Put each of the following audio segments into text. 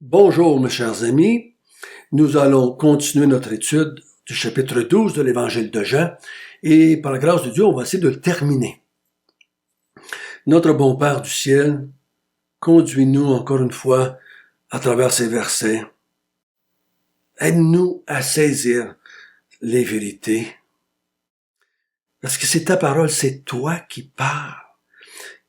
Bonjour mes chers amis, nous allons continuer notre étude du chapitre 12 de l'Évangile de Jean et par la grâce de Dieu, on va essayer de le terminer. Notre bon Père du ciel, conduis-nous encore une fois à travers ces versets. Aide-nous à saisir les vérités. Parce que c'est ta parole, c'est toi qui parles.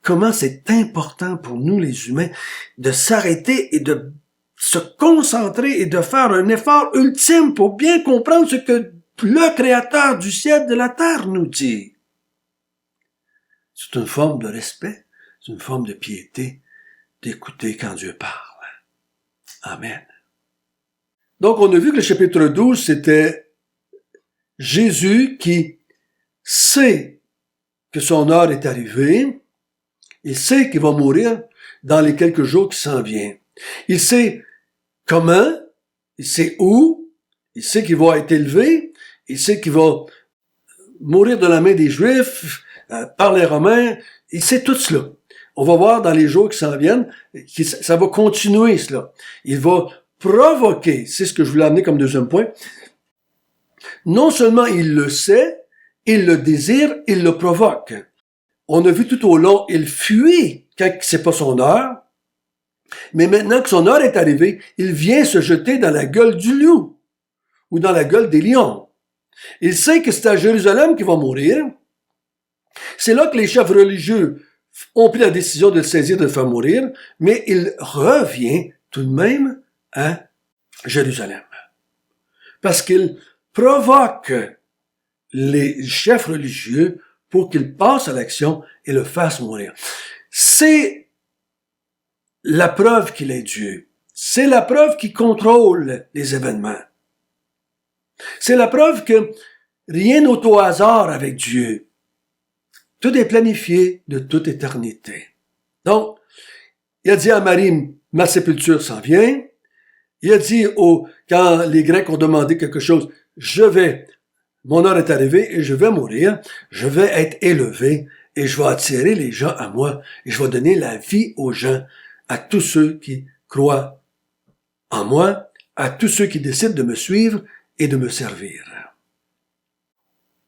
Comment c'est important pour nous les humains de s'arrêter et de se concentrer et de faire un effort ultime pour bien comprendre ce que le Créateur du ciel et de la terre nous dit. C'est une forme de respect, c'est une forme de piété d'écouter quand Dieu parle. Amen. Donc, on a vu que le chapitre 12, c'était Jésus qui sait que son heure est arrivée, il sait qu'il va mourir dans les quelques jours qui s'en viennent. Il sait comment, il sait où, il sait qu'il va être élevé, il sait qu'il va mourir de la main des Juifs, par les Romains, il sait tout cela. On va voir dans les jours qui s'en viennent, ça va continuer cela. Il va provoquer, c'est ce que je voulais amener comme deuxième point, non seulement il le sait, il le désire, il le provoque. On a vu tout au long, il fuit quand c'est pas son heure, mais maintenant que son heure est arrivée, il vient se jeter dans la gueule du loup ou dans la gueule des lions. Il sait que c'est à Jérusalem qu'il va mourir. C'est là que les chefs religieux ont pris la décision de le saisir, de le faire mourir, mais il revient tout de même à Jérusalem. Parce qu'il provoque les chefs religieux pour qu'ils passent à l'action et le fassent mourir. C'est la preuve qu'il est Dieu. C'est la preuve qu'il contrôle les événements. C'est la preuve que rien n'est au hasard avec Dieu. Tout est planifié de toute éternité. Donc, il a dit à Marie, ma sépulture s'en vient. Il a dit quand les Grecs ont demandé quelque chose, mon heure est arrivée et je vais mourir, je vais être élevé et je vais attirer les gens à moi et je vais donner la vie aux gens, à tous ceux qui croient en moi, à tous ceux qui décident de me suivre et de me servir.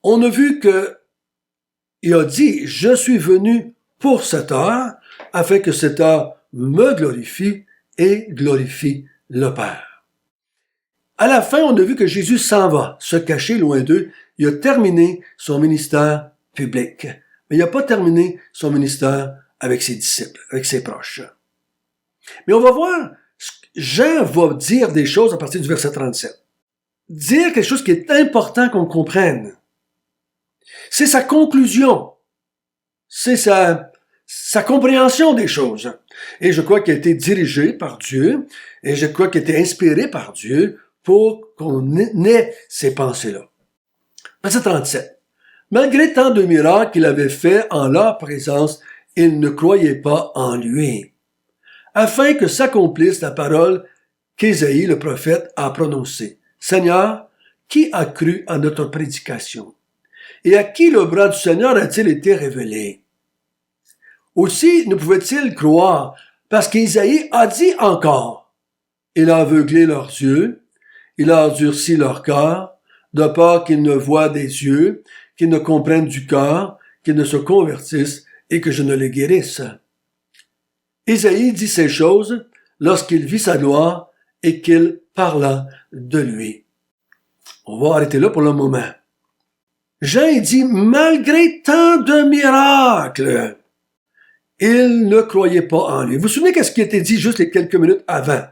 On a vu que il a dit, je suis venu pour cette heure, afin que cette heure me glorifie et glorifie le Père. À la fin, on a vu que Jésus s'en va, se cacher loin d'eux. Il a terminé son ministère public. Mais il n'a pas terminé son ministère avec ses disciples, avec ses proches. Mais on va voir, Jean va dire des choses à partir du verset 37. Dire quelque chose qui est important qu'on comprenne. C'est sa conclusion. C'est sa compréhension des choses. Et je crois qu'il a été dirigé par Dieu, et je crois qu'il a été inspiré par Dieu pour qu'on ait ces pensées-là. Verset 37. Malgré tant de miracles qu'il avait faits en leur présence, ils ne croyaient pas en lui. Afin que s'accomplisse la parole qu'Ésaïe, le prophète, a prononcée. Seigneur, qui a cru à notre prédication? Et à qui le bras du Seigneur a-t-il été révélé? Aussi ne pouvaient-ils croire, parce qu'Ésaïe a dit encore, il a aveuglé leurs yeux, il a endurci leur cœur, de peur qu'ils ne voient des yeux, qu'ils ne comprennent du cœur, qu'ils ne se convertissent et que je ne les guérisse. Ésaïe dit ces choses lorsqu'il vit sa gloire et qu'il parla de lui. On va arrêter là pour le moment. Jean dit, malgré tant de miracles, il ne croyait pas en lui. Vous vous souvenez qu'est-ce qui était dit juste les quelques minutes avant?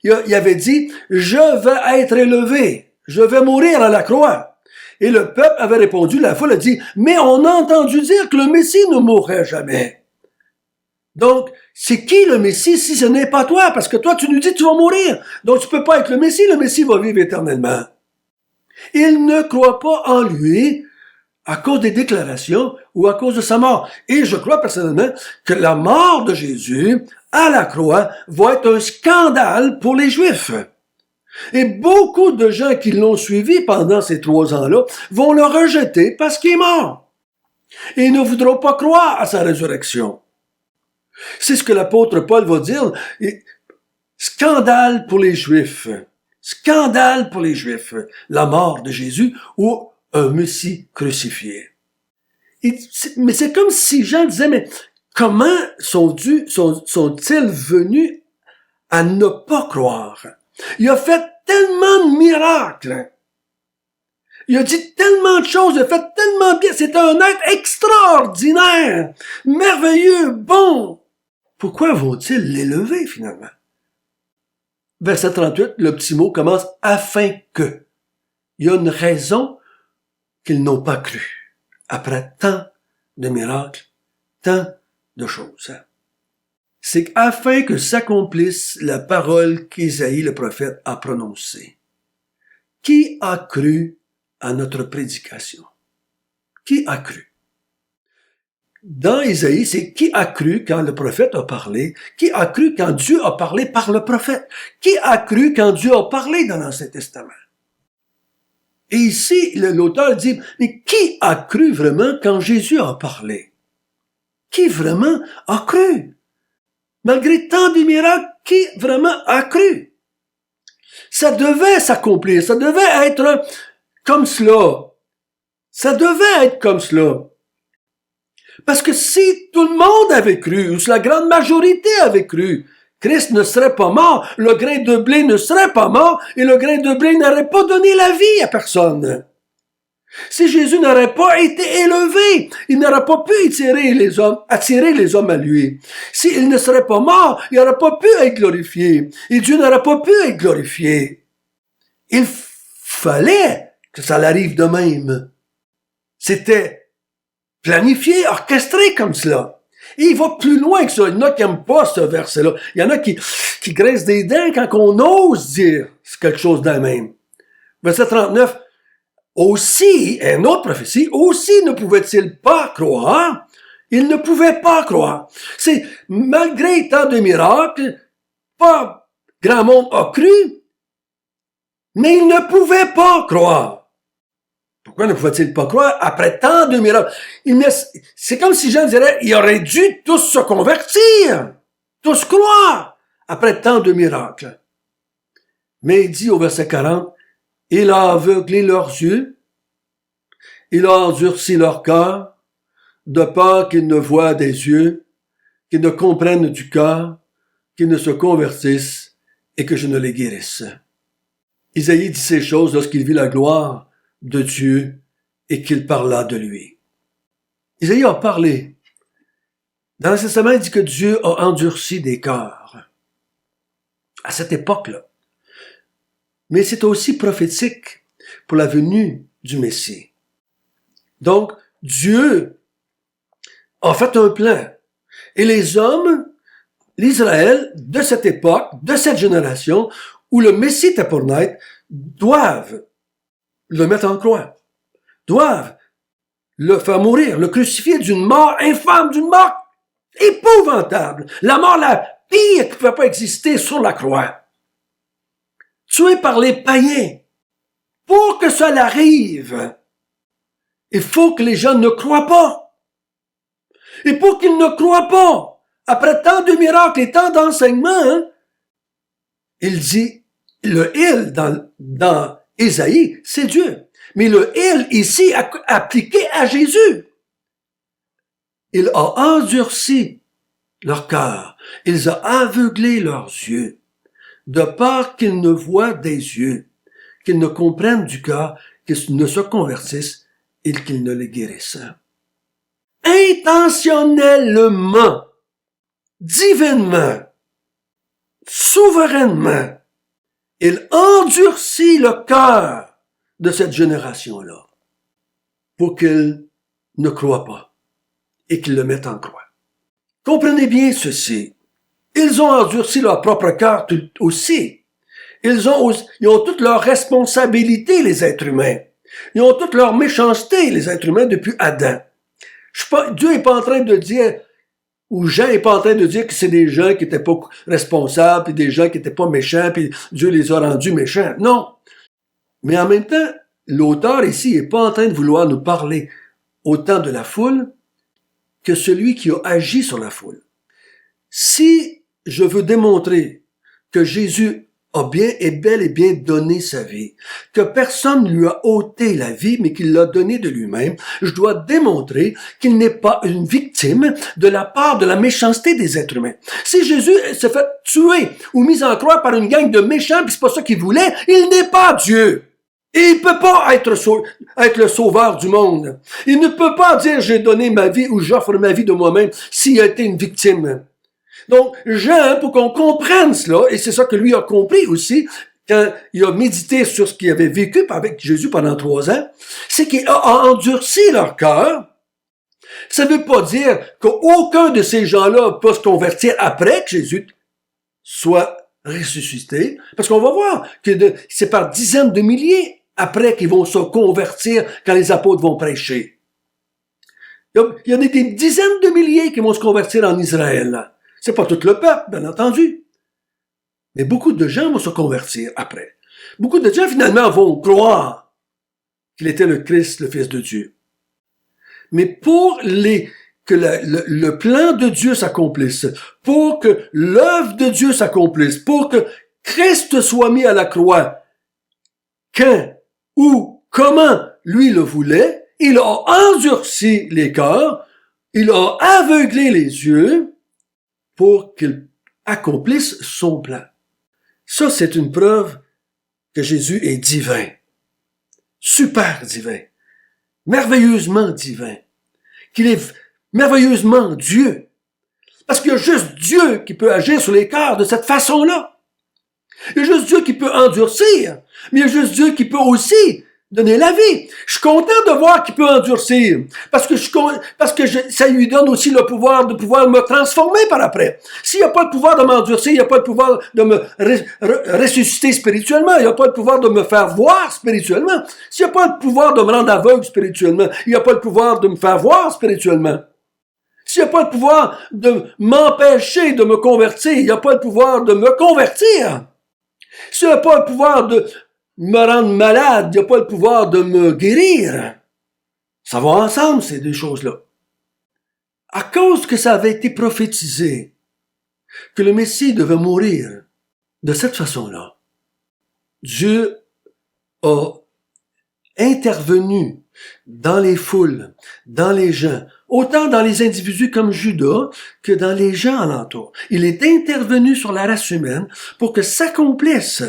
Il avait dit, je vais être élevé, je vais mourir à la croix. Et le peuple avait répondu, la foule a dit, mais on a entendu dire que le Messie ne mourrait jamais. Donc, c'est qui le Messie si ce n'est pas toi? Parce que toi, tu nous dis que tu vas mourir. Donc, tu peux pas être le Messie va vivre éternellement. Il ne croit pas en lui à cause des déclarations ou à cause de sa mort. Et je crois personnellement que la mort de Jésus à la croix va être un scandale pour les Juifs. Et beaucoup de gens qui l'ont suivi pendant ces 3 ans-là vont le rejeter parce qu'il est mort. Et ils ne voudront pas croire à sa résurrection. C'est ce que l'apôtre Paul va dire. Scandale pour les Juifs. Scandale pour les Juifs. La mort de Jésus ou un Messie crucifié. Mais c'est comme si Jean disait, mais comment sont-ils venus à ne pas croire? Il a fait tellement de miracles. Il a dit tellement de choses, il a fait tellement bien. C'est un être extraordinaire, merveilleux, bon. Pourquoi vont-ils l'élever finalement? Verset 38, le petit mot commence « afin que ». Il y a une raison qu'ils n'ont pas cru. Après tant de miracles, tant de choses. C'est afin que s'accomplisse la parole qu'Isaïe le prophète a prononcée. Qui a cru à notre prédication? Qui a cru? Dans Isaïe, c'est qui a cru quand le prophète a parlé? Qui a cru quand Dieu a parlé par le prophète? Qui a cru quand Dieu a parlé dans l'Ancien Testament? Et ici, l'auteur dit, mais qui a cru vraiment quand Jésus a parlé? Qui vraiment a cru? Malgré tant de miracles, qui vraiment a cru? Ça devait s'accomplir, ça devait être comme cela. Ça devait être comme cela. Parce que si tout le monde avait cru, ou si la grande majorité avait cru, Christ ne serait pas mort, le grain de blé ne serait pas mort, et le grain de blé n'aurait pas donné la vie à personne. Si Jésus n'aurait pas été élevé, il n'aurait pas pu attirer les hommes à lui. S'il ne serait pas mort, il n'aurait pas pu être glorifié. Et Dieu n'aurait pas pu être glorifié. Il fallait que ça l'arrive de même. C'était planifié, orchestré comme cela. Et il va plus loin que ça. Il y en a qui n'aiment pas ce verset-là. Il y en a qui graissent des dents quand on ose dire quelque chose de même. Verset 39. Aussi, une autre prophétie, aussi ne pouvait-il pas croire. Il ne pouvait pas croire. C'est, malgré tant de miracles, pas grand monde a cru, mais il ne pouvait pas croire. Pourquoi ne pouvait-il pas croire après tant de miracles? C'est comme si Jean dirait, il aurait dû tous se convertir, tous croire, après tant de miracles. Mais il dit au verset 40, il a aveuglé leurs yeux, il a endurci leur cœur, de peur qu'ils ne voient des yeux, qu'ils ne comprennent du cœur, qu'ils ne se convertissent et que je ne les guérisse. Isaïe dit ces choses lorsqu'il vit la gloire de Dieu et qu'il parla de lui. Isaïe a parlé. Dans l'Ancien Testament, il dit que Dieu a endurci des cœurs. À cette époque-là. Mais c'est aussi prophétique pour la venue du Messie. Donc, Dieu a fait un plan. Et les hommes, l'Israël de cette époque, de cette génération, où le Messie était pour naître, doivent le mettre en croix. Doivent le faire mourir, le crucifier d'une mort infâme, d'une mort épouvantable. La mort la pire qui ne pouvait pas exister sur la croix. Tué par les païens. Pour que cela arrive, il faut que les gens ne croient pas. Et pour qu'ils ne croient pas, après tant de miracles et tant d'enseignements, il dit, le il dans Ésaïe, c'est Dieu. Mais le il ici appliqué à Jésus. Il a endurci leur cœur. Il a aveuglé leurs yeux, de peur qu'ils ne voient des yeux, qu'ils ne comprennent du cœur, qu'ils ne se convertissent et qu'ils ne les guérissent. Intentionnellement, divinement, souverainement, il endurcit le cœur de cette génération-là pour qu'ils ne croient pas et qu'ils le mettent en croix. Comprenez bien ceci. Ils ont endurci leur propre cœur aussi. Ils ont toutes leurs responsabilités, les êtres humains. Ils ont toute leur méchanceté, les êtres humains, depuis Adam. Dieu n'est pas en train de dire, ou Jean n'est pas en train de dire que c'est des gens qui n'étaient pas responsables, puis des gens qui n'étaient pas méchants, puis Dieu les a rendus méchants. Non. Mais en même temps, l'auteur ici n'est pas en train de vouloir nous parler autant de la foule que celui qui a agi sur la foule. Si je veux démontrer que Jésus est bel et bien donné sa vie, que personne ne lui a ôté la vie, mais qu'il l'a donnée de lui-même, je dois démontrer qu'il n'est pas une victime de la part de la méchanceté des êtres humains. Si Jésus s'est fait tuer ou mis en croix par une gang de méchants, puis c'est pas ça qu'il voulait, il n'est pas Dieu. Et il peut pas être le sauveur du monde. Il ne peut pas dire j'ai donné ma vie ou j'offre ma vie de moi-même s'il a été une victime. Donc, Jean, pour qu'on comprenne cela, et c'est ça que lui a compris aussi, quand il a médité sur ce qu'il avait vécu avec Jésus pendant 3 ans, c'est qu'il a endurci leur cœur. Ça ne veut pas dire qu'aucun de ces gens-là peut se convertir après que Jésus soit ressuscité, parce qu'on va voir que c'est par dizaines de milliers après qu'ils vont se convertir quand les apôtres vont prêcher. Il y a des dizaines de milliers qui vont se convertir en Israël. C'est pas tout le peuple, bien entendu. Mais beaucoup de gens vont se convertir après. Beaucoup de gens, finalement, vont croire qu'il était le Christ, le Fils de Dieu. Mais pour que le plan de Dieu s'accomplisse, pour que l'œuvre de Dieu s'accomplisse, pour que Christ soit mis à la croix, quand, où, comment lui le voulait, il a endurci les cœurs, il a aveuglé les yeux, pour qu'il accomplisse son plan. Ça, c'est une preuve que Jésus est divin. Super divin. Merveilleusement divin. Qu'il est merveilleusement Dieu. Parce qu'il y a juste Dieu qui peut agir sur les cœurs de cette façon-là. Il y a juste Dieu qui peut endurcir. Mais il y a juste Dieu qui peut aussi donner la vie. Je suis content de voir qu'il peut endurcir. Parce que ça lui donne aussi le pouvoir de pouvoir me transformer par après. S'il n'y a pas le pouvoir de m'endurcir, il n'y a pas le pouvoir de me ressusciter spirituellement, il n'y a pas le pouvoir de me faire voir spirituellement, s'il n'y a pas le pouvoir de me rendre aveugle spirituellement, il n'y a pas le pouvoir de me faire voir spirituellement. S'il n'y a pas le pouvoir de m'empêcher de me convertir, il n'y a pas le pouvoir de me convertir. S'il n'y a pas le pouvoir de me rendre malade, il n'y a pas le pouvoir de me guérir. Ça va ensemble, ces deux choses-là. À cause que ça avait été prophétisé, que le Messie devait mourir de cette façon-là, Dieu a intervenu dans les foules, dans les gens, autant dans les individus comme Judas que dans les gens alentours. Il est intervenu sur la race humaine pour que s'accomplisse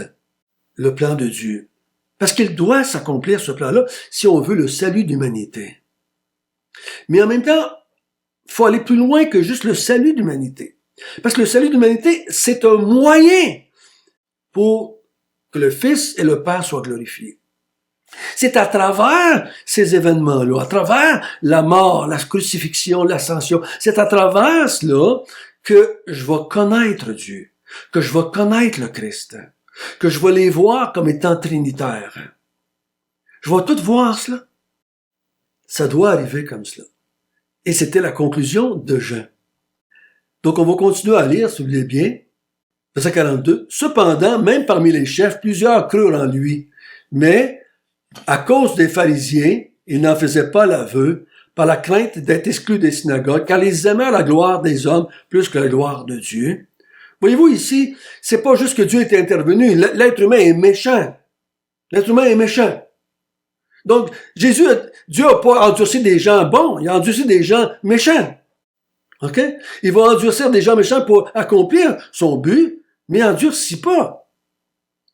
le plan de Dieu. Parce qu'il doit s'accomplir ce plan-là si on veut le salut d'humanité. Mais en même temps, il faut aller plus loin que juste le salut d'humanité. Parce que le salut d'humanité, c'est un moyen pour que le Fils et le Père soient glorifiés. C'est à travers ces événements-là, à travers la mort, la crucifixion, l'ascension, c'est à travers cela que je vais connaître Dieu, que je vais connaître le Christ, que je vais les voir comme étant trinitaires. Je vais tout voir cela. Ça doit arriver comme cela. Et c'était la conclusion de Jean. Donc on va continuer à lire, si vous voulez bien. Verset 42. Cependant, même parmi les chefs, plusieurs crurent en lui. Mais, à cause des pharisiens, ils n'en faisaient pas l'aveu, par la crainte d'être exclus des synagogues, car ils aimaient la gloire des hommes plus que la gloire de Dieu. Voyez-vous ici, c'est pas juste que Dieu est intervenu, l'être humain est méchant. L'être humain est méchant. Donc, Dieu n'a pas endurci des gens bons, il a endurci des gens méchants. OK? Il va endurcir des gens méchants pour accomplir son but, mais il n'endurcit pas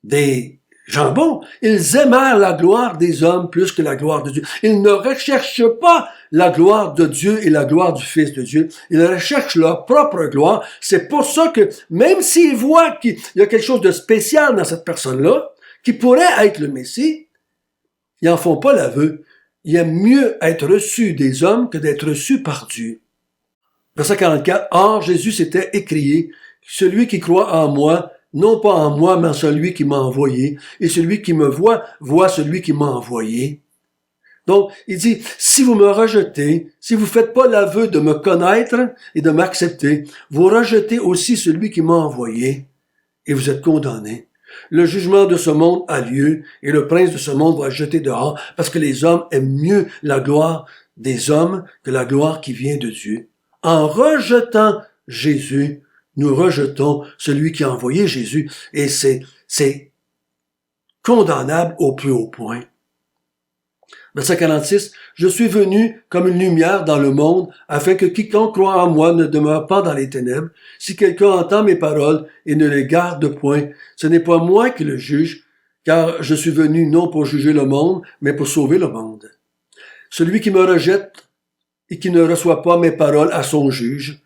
des gens bons. Ils aimèrent la gloire des hommes plus que la gloire de Dieu. Ils ne recherchent pas la gloire de Dieu et la gloire du Fils de Dieu. Ils recherchent leur propre gloire. C'est pour ça que même s'ils voient qu'il y a quelque chose de spécial dans cette personne-là, qui pourrait être le Messie, ils n'en font pas l'aveu. Ils aiment mieux être reçus des hommes que d'être reçus par Dieu. Verset 44. Or, Jésus s'était écrié, celui qui croit en moi, non pas en moi, mais en celui qui m'a envoyé. Et celui qui me voit, voit celui qui m'a envoyé. Donc, il dit, si vous me rejetez, si vous faites pas l'aveu de me connaître et de m'accepter, vous rejetez aussi celui qui m'a envoyé et vous êtes condamnés. Le jugement de ce monde a lieu et le prince de ce monde va être jeté dehors parce que les hommes aiment mieux la gloire des hommes que la gloire qui vient de Dieu. En rejetant Jésus, nous rejetons celui qui a envoyé Jésus, et c'est condamnable au plus haut point. Verset 46, « Je suis venu comme une lumière dans le monde, afin que quiconque croit en moi ne demeure pas dans les ténèbres. Si quelqu'un entend mes paroles et ne les garde point, ce n'est pas moi qui le juge, car je suis venu non pour juger le monde, mais pour sauver le monde. Celui qui me rejette et qui ne reçoit pas mes paroles à son juge,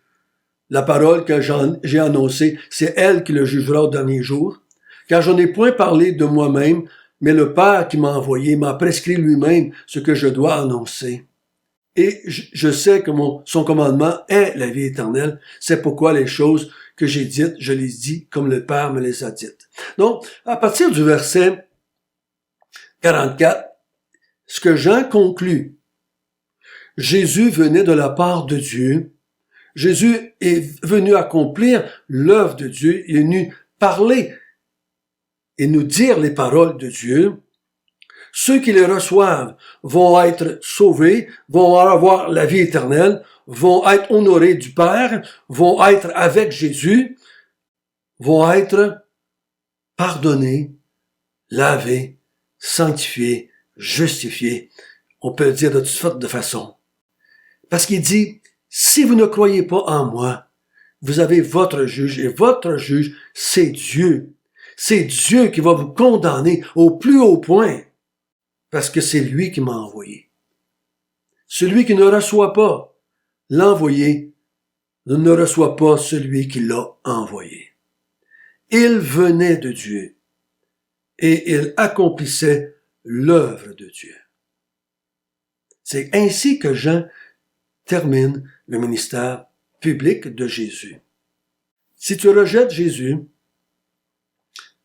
la parole que j'ai annoncée, c'est elle qui le jugera au dernier jour, car je n'ai point parlé de moi-même, mais le Père qui m'a envoyé m'a prescrit lui-même ce que je dois annoncer. Et je sais que son commandement est la vie éternelle. C'est pourquoi les choses que j'ai dites, je les dis comme le Père me les a dites. » Donc, à partir du verset 44, ce que Jean conclut, Jésus venait de la part de Dieu. Jésus est venu accomplir l'œuvre de Dieu. Il est venu parler et nous dire les paroles de Dieu. Ceux qui les reçoivent vont être sauvés, vont avoir la vie éternelle, vont être honorés du Père, vont être avec Jésus, vont être pardonnés, lavés, sanctifiés, justifiés. On peut le dire de toutes sortes de façons. Parce qu'il dit, si vous ne croyez pas en moi, vous avez votre juge, et votre juge, c'est Dieu. C'est Dieu qui va vous condamner au plus haut point, parce que c'est lui qui m'a envoyé. Celui qui ne reçoit pas l'envoyé ne reçoit pas celui qui l'a envoyé. Il venait de Dieu et il accomplissait l'œuvre de Dieu. C'est ainsi que Jean termine le ministère public de Jésus. Si tu rejettes Jésus,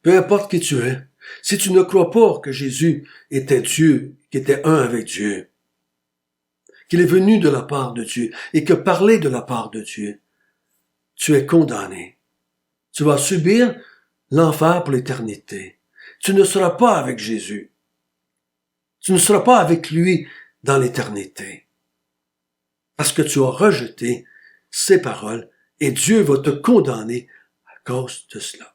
peu importe qui tu es, si tu ne crois pas que Jésus était Dieu, qu'il était un avec Dieu, qu'il est venu de la part de Dieu et que parlait de la part de Dieu, tu es condamné. Tu vas subir l'enfer pour l'éternité. Tu ne seras pas avec Jésus. Tu ne seras pas avec lui dans l'éternité. Parce que tu as rejeté ses paroles et Dieu va te condamner à cause de cela.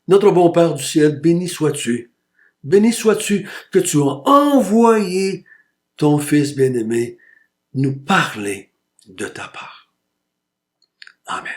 Notre bon Père du ciel, béni sois-tu que tu as envoyé ton Fils bien-aimé nous parler de ta part. Amen.